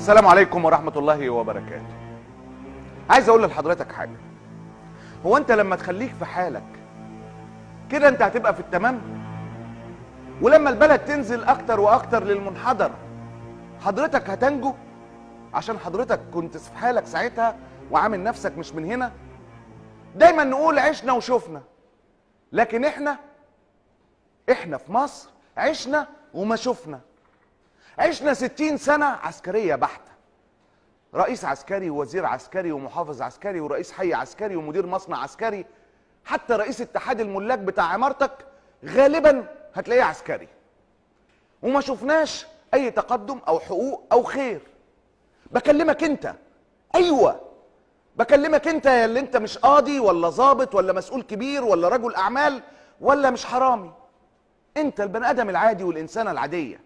السلام عليكم ورحمة الله وبركاته. عايز اقول لحضرتك حاجة. هو انت لما تخليك في حالك كده انت هتبقى في التمام، ولما البلد تنزل اكتر واكتر للمنحدر حضرتك هتنجو عشان حضرتك كنت في حالك ساعتها وعامل نفسك مش من هنا. دايما نقول عشنا وشفنا، لكن احنا في مصر عشنا وما شفنا. عشنا 60 سنة عسكرية بحتة، رئيس عسكري ووزير عسكري ومحافظ عسكري ورئيس حي عسكري ومدير مصنع عسكري، حتى رئيس اتحاد الملاك بتاع عمارتك غالبا هتلاقيه عسكري. وما شفناش اي تقدم او حقوق او خير. بكلمك انت، ايوه بكلمك انت يا اللي انت مش قاضي ولا ضابط ولا مسؤول كبير ولا رجل اعمال ولا مش حرامي. انت البني ادم العادي والانسانه العاديه.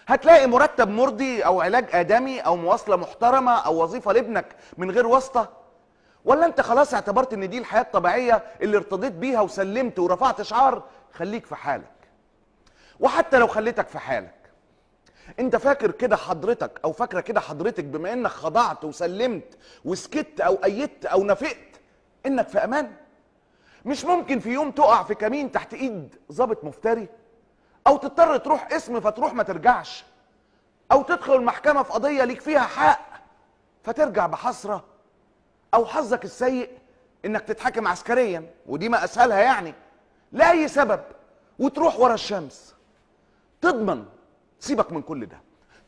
هتلاقي مرتب مرضي او علاج ادمي او مواصله محترمه او وظيفه لابنك من غير واسطه؟ ولا انت خلاص اعتبرت ان دي الحياه الطبيعيه اللي ارتضيت بيها وسلمت ورفعت شعار خليك في حالك؟ وحتى لو خليتك في حالك، انت فاكر كده حضرتك او فاكره كده حضرتك بما انك خضعت وسلمت وسكت او ايدت او نفقت انك في امان؟ مش ممكن في يوم تقع في كمين تحت ايد ضابط مفتري، او تضطر تروح اسم فتروح ما ترجعش، او تدخل المحكمة في قضية ليك فيها حق فترجع بحسرة، او حظك السيء انك تتحاكم عسكريا ودي ما اسهلها يعني لاي سبب وتروح ورا الشمس. تضمن، سيبك من كل ده،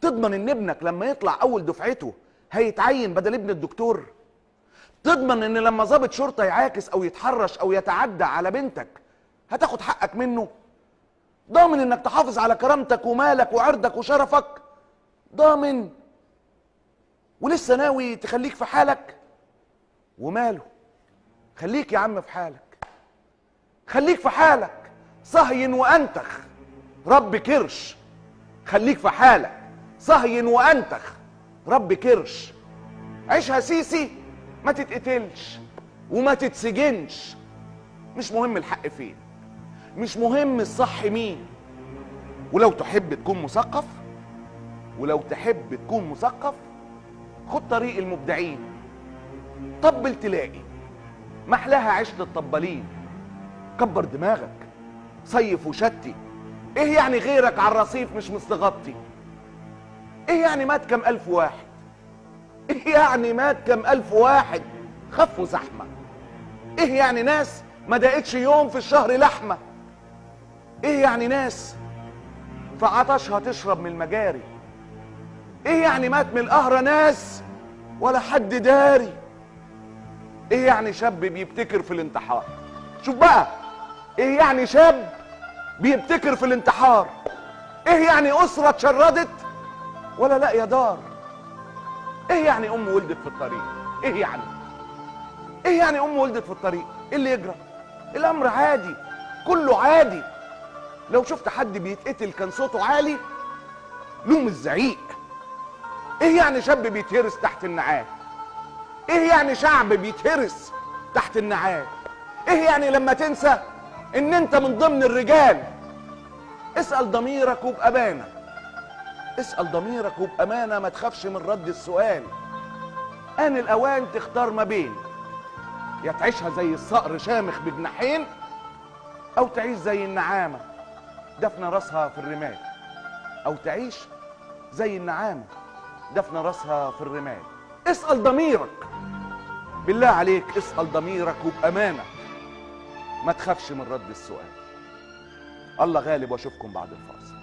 تضمن ان ابنك لما يطلع اول دفعته هيتعين بدل ابن الدكتور؟ تضمن ان لما ضابط شرطة يعاكس او يتحرش او يتعدى على بنتك هتاخد حقك منه؟ ضامن انك تحافظ على كرامتك ومالك وعرضك وشرفك؟ ضامن؟ ولسه ناوي تخليك في حالك؟ وماله، خليك يا عم في حالك، خليك في حالك صهين وانتخ رب كرش. خليك في حالك صهين وانتخ رب كرش. عيشها سيسي، ما تتقتلش وما تتسجنش. مش مهم الحق فين، مش مهم الصح مين. ولو تحب تكون مثقف، ولو تحب تكون مثقف خد طريق المبدعين. طبل تلاقي محلاها عيشة الطبالين. كبر دماغك، صيف وشتي. ايه يعني غيرك على الرصيف مش مستغطي؟ ايه يعني مات كم الف واحد؟ ايه يعني مات كم الف واحد خفوا زحمة؟ ايه يعني ناس ما دقتش يوم في الشهر لحمة؟ ايه يعني ناس في عطشها تشرب من المجاري؟ ايه يعني مات من القهرة ناس ولا حد داري؟ ايه يعني شاب بيبتكر في الانتحار؟ شوف بقى، ايه يعني شاب بيبتكر في الانتحار؟ ايه يعني اسرة اتشردت ولا لا يا دار؟ ايه يعني ام ولدت في الطريق؟ ايه يعني؟ ايه يعني ام ولدت في الطريق؟ ايه اللي يجرى؟ الامر عادي، كله عادي. لو شفت حد بيتقتل كان صوته عالي لوم الزعيق. ايه يعني شاب بيتهرس تحت النعال؟ ايه يعني شعب بيتهرس تحت النعال؟ ايه يعني لما تنسى ان انت من ضمن الرجال؟ اسأل ضميرك وبأمانة، اسأل ضميرك وبأمانة، ما تخافش من رد السؤال. آن الأوان تختار ما بين يا تعيشها زي الصقر شامخ بجناحين، أو تعيش زي النعامة دفن راسها في الرمال. أو تعيش زي النعامة دفن راسها في الرمال. اسأل ضميرك، بالله عليك اسأل ضميرك وبأمانة، ما تخافش من رد السؤال. الله غالب واشوفكم بعد الفاصل.